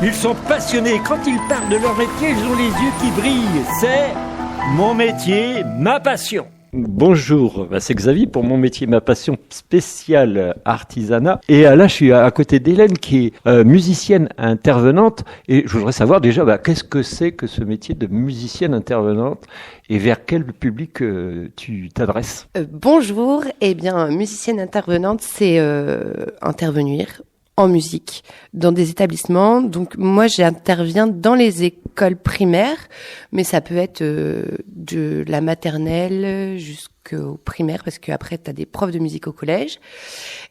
Ils sont passionnés. Quand ils parlent de leur métier, ils ont les yeux qui brillent. C'est mon métier, ma passion. Bonjour, c'est Xavier pour mon métier, ma passion spéciale artisanat. Et là, je suis à côté d'Hélène qui est musicienne intervenante. Et je voudrais savoir déjà, qu'est-ce que c'est que ce métier de musicienne intervenante et vers quel public tu t'adresses? Bonjour, musicienne intervenante, c'est intervenir en musique dans des établissements. Donc moi, j'interviens dans les écoles primaires, mais ça peut être de la maternelle jusqu'au primaire, parce qu'après, tu as des profs de musique au collège.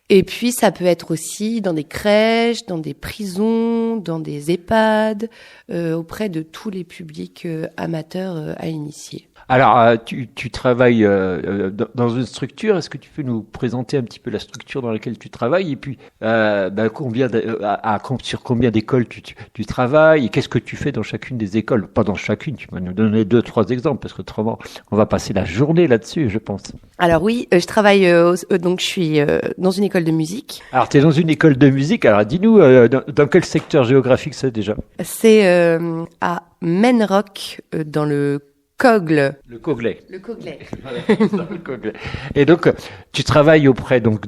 Et puis, ça peut être aussi dans des crèches, dans des prisons, dans des EHPAD, auprès de tous les publics amateurs à initier. Alors, tu travailles dans une structure. Est-ce que tu peux nous présenter un petit peu la structure dans laquelle tu travailles et puis sur combien d'écoles tu travailles et qu'est-ce que tu fais dans chacune des écoles? Pas dans chacune, tu vas nous donner 2-3 exemples parce qu'autrement, on va passer la journée là-dessus, je pense. Alors oui, je travaille, donc je suis dans une école de musique. Alors, tu es dans une école de musique. Alors, dis-nous, dans quel secteur géographique c'est déjà? C'est à Menrock, dans le Cogle. Le Coglais. Le Coglais. Le Coglais. Et donc, tu travailles auprès donc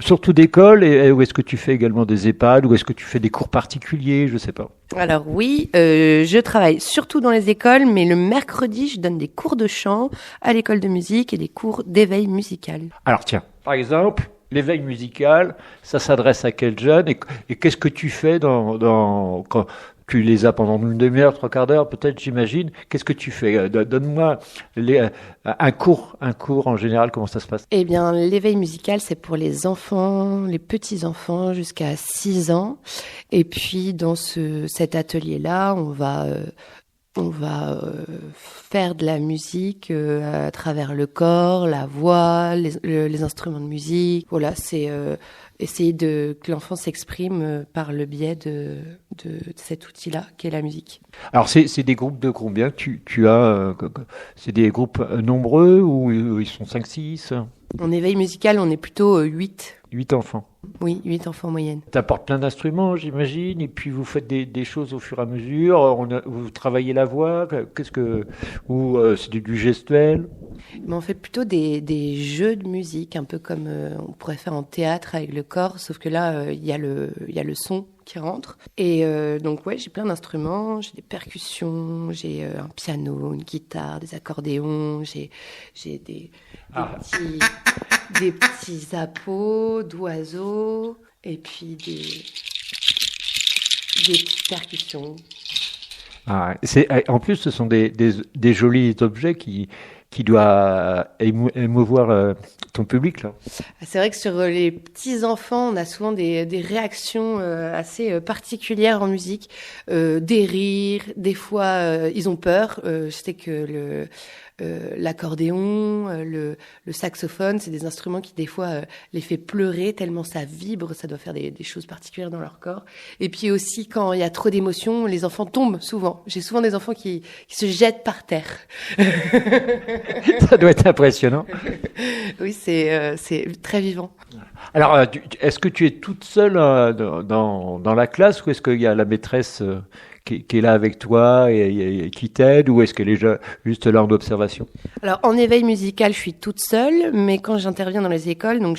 surtout d'écoles et où est-ce que tu fais également des EHPAD ou est-ce que tu fais des cours particuliers, je sais pas. Alors oui, je travaille surtout dans les écoles, mais le mercredi, je donne des cours de chant à l'école de musique et des cours d'éveil musical. Alors tiens, par exemple, l'éveil musical, ça s'adresse à quel jeune et qu'est-ce que tu fais quand tu les as pendant une demi-heure, 3/4 d'heure, peut-être, j'imagine. Qu'est-ce que tu fais? Donne-moi un cours en général, comment ça se passe? Eh bien, l'éveil musical, c'est pour les enfants, les petits-enfants jusqu'à 6 ans. Et puis, dans cet atelier-là, on va faire de la musique à travers le corps, la voix, les instruments de musique. Voilà, c'est essayer que l'enfant s'exprime par le biais de cet outil-là, qui est la musique. Alors, c'est des groupes de combien que tu as? C'est des groupes nombreux ou ils sont 5-6? En éveil musical, on est plutôt 8. 8 enfants. Oui, 8 enfants en moyenne. Tu apportes plein d'instruments, j'imagine, et puis vous faites des choses au fur et à mesure. Vous travaillez la voix, ou c'est du gestuel? Mais on fait plutôt des jeux de musique, un peu comme on pourrait faire en théâtre avec le corps, sauf que là, il y a le son qui rentre. Et donc, ouais, j'ai plein d'instruments, j'ai des percussions, j'ai un piano, une guitare, des accordéons, j'ai des petits appos d'oiseaux, et puis des petites percussions. Ah, en plus, ce sont des jolis objets qui doivent émouvoir ton public, là. C'est vrai que sur les petits-enfants, on a souvent des réactions assez particulières en musique, des rires, des fois ils ont peur. Je sais que l'accordéon, le saxophone, c'est des instruments qui des fois les fait pleurer tellement ça vibre, ça doit faire des choses particulières dans leur corps. Et puis aussi quand il y a trop d'émotions, les enfants tombent souvent. J'ai souvent des enfants qui se jettent par terre. Ça doit être impressionnant. Oui, c'est très vivant. Alors, est-ce que tu es toute seule dans la classe ou est-ce qu'il y a la maîtresse qui est là avec toi et qui t'aide ou est-ce qu'elle est juste là en observation? Alors, en éveil musical, je suis toute seule, mais quand j'interviens dans les écoles, donc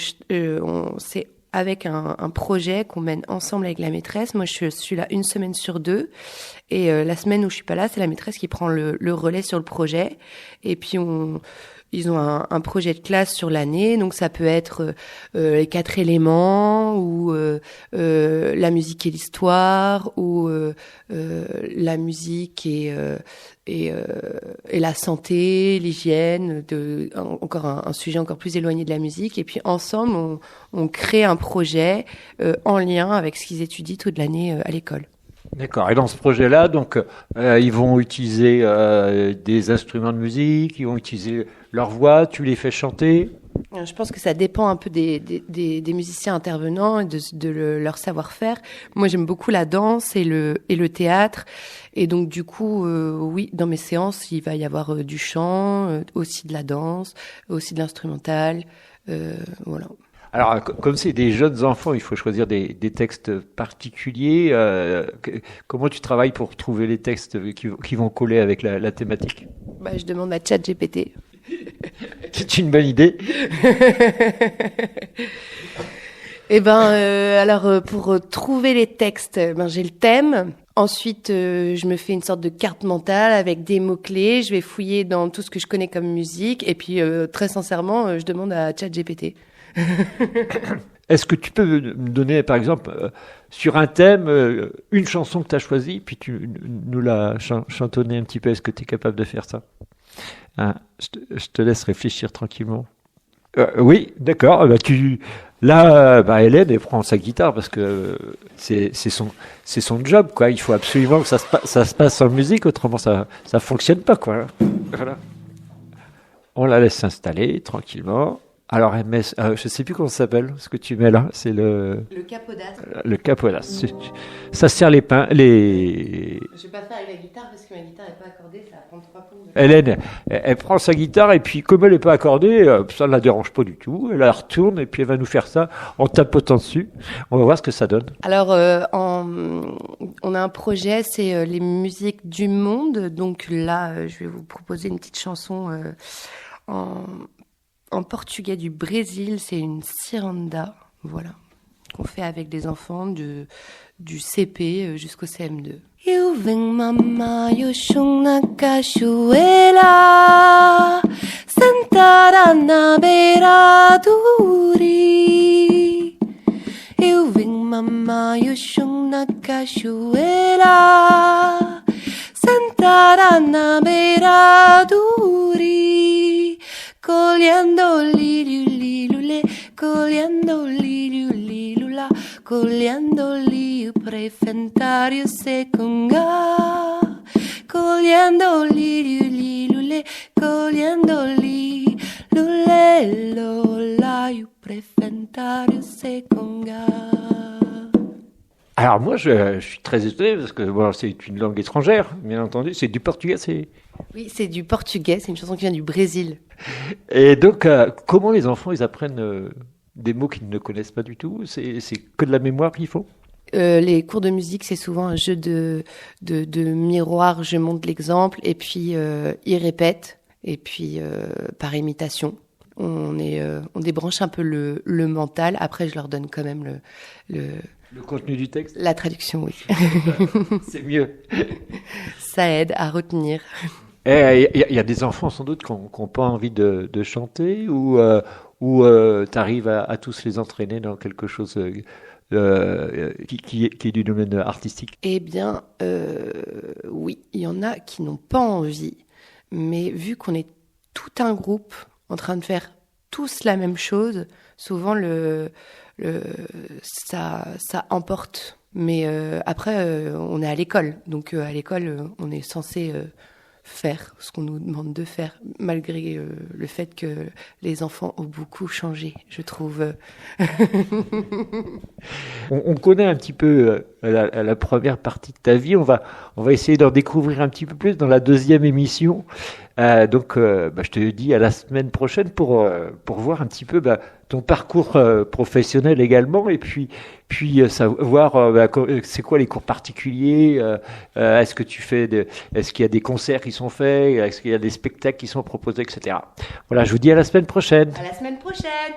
c'est avec un projet qu'on mène ensemble avec la maîtresse. Moi, je suis là une semaine sur 2. Et la semaine où je suis pas là, c'est la maîtresse qui prend le relais sur le projet. Et puis, ils ont un projet de classe sur l'année, donc ça peut être les 4 éléments ou la musique et l'histoire ou la musique et la santé, l'hygiène, encore un sujet encore plus éloigné de la musique. Et puis ensemble, on crée un projet en lien avec ce qu'ils étudient toute l'année à l'école. D'accord. Et dans ce projet-là, donc, ils vont utiliser des instruments de musique, ils vont utiliser leur voix, tu les fais chanter? Je pense que ça dépend un peu des musiciens intervenants et de leur savoir-faire. Moi, j'aime beaucoup la danse et le théâtre. Et donc, du coup, oui, dans mes séances, il va y avoir du chant, aussi de la danse, aussi de l'instrumental. Voilà. Alors, comme c'est des jeunes enfants, il faut choisir des textes particuliers. Comment tu travailles pour trouver les textes qui vont coller avec la thématique? Bah, je demande à ChatGPT. C'est une bonne idée. Eh ben, alors pour trouver les textes, j'ai le thème. Ensuite, je me fais une sorte de carte mentale avec des mots-clés. Je vais fouiller dans tout ce que je connais comme musique. Et puis, très sincèrement, je demande à ChatGPT. Est-ce que tu peux me donner, par exemple, sur un thème, une chanson que tu as choisie, puis tu nous la chantonner un petit peu? Est-ce que tu es capable de faire ça? Je te laisse réfléchir tranquillement. Oui, d'accord. Hélène, elle prend sa guitare parce que c'est son job, quoi. Il faut absolument que ça se passe en musique, autrement ça fonctionne pas, quoi. Voilà. On la laisse s'installer tranquillement. Alors, elle met, je sais plus comment ça s'appelle, ce que tu mets là, c'est le capodastre. Le capodastre. Ça sert les pains, Je vais pas faire avec la guitare parce que ma guitare n'est pas accordée, ça va prendre 3 pouces. Hélène, elle prend sa guitare et puis comme elle n'est pas accordée, ça ne la dérange pas du tout. Elle la retourne et puis elle va nous faire ça en tapotant dessus. On va voir ce que ça donne. Alors, on a un projet, c'est les musiques du monde. Donc là, je vais vous proposer une petite chanson en portugais du Brésil. C'est une ciranda, voilà, qu'on fait avec des enfants du CP jusqu'au CM2. Eu venho mamar o chum na cachoeira, sentada na beira do rio. Eu venho mamar o chum na cachoeira, sentada na beira do rio, colhendo lírio, lilulê, colhendo lírio, lilulá, colhendo lírio para enfrentar o secunga, colhendo lírio, lilulê, colhendo lírio, lulê, lolaio para enfrentar o secunga. Alors moi, je suis très étonné parce que bon, c'est une langue étrangère, bien entendu. C'est du portugais, Oui, c'est du portugais. C'est une chanson qui vient du Brésil. Et donc, comment les enfants, ils apprennent des mots qu'ils ne connaissent pas du tout? C'est que de la mémoire qu'il faut? Les cours de musique, c'est souvent un jeu de miroir. Je montre l'exemple et puis ils répètent. Et puis par imitation, on débranche un peu le mental. Après, je leur donne quand même Le contenu du texte? La traduction, oui. C'est mieux. Ça aide à retenir. Il y a des enfants sans doute qui n'ont pas envie de chanter ou tu arrives à tous les entraîner dans quelque chose qui est du domaine artistique? Eh bien, oui, il y en a qui n'ont pas envie, mais vu qu'on est tout un groupe en train de faire tous la même chose, souvent ça emporte. Mais après, on est à l'école, donc à l'école, on est censé faire ce qu'on nous demande de faire, malgré le fait que les enfants ont beaucoup changé, je trouve. On connaît un petit peu la première partie de ta vie. On va essayer d'en découvrir un petit peu plus dans la deuxième émission. Donc, je te dis à la semaine prochaine pour voir un petit peu ton parcours professionnel également, et puis savoir c'est quoi les cours particuliers. Est-ce qu'il y a des concerts qui sont faits, est-ce qu'il y a des spectacles qui sont proposés, etc. Voilà, je vous dis à la semaine prochaine. À la semaine prochaine.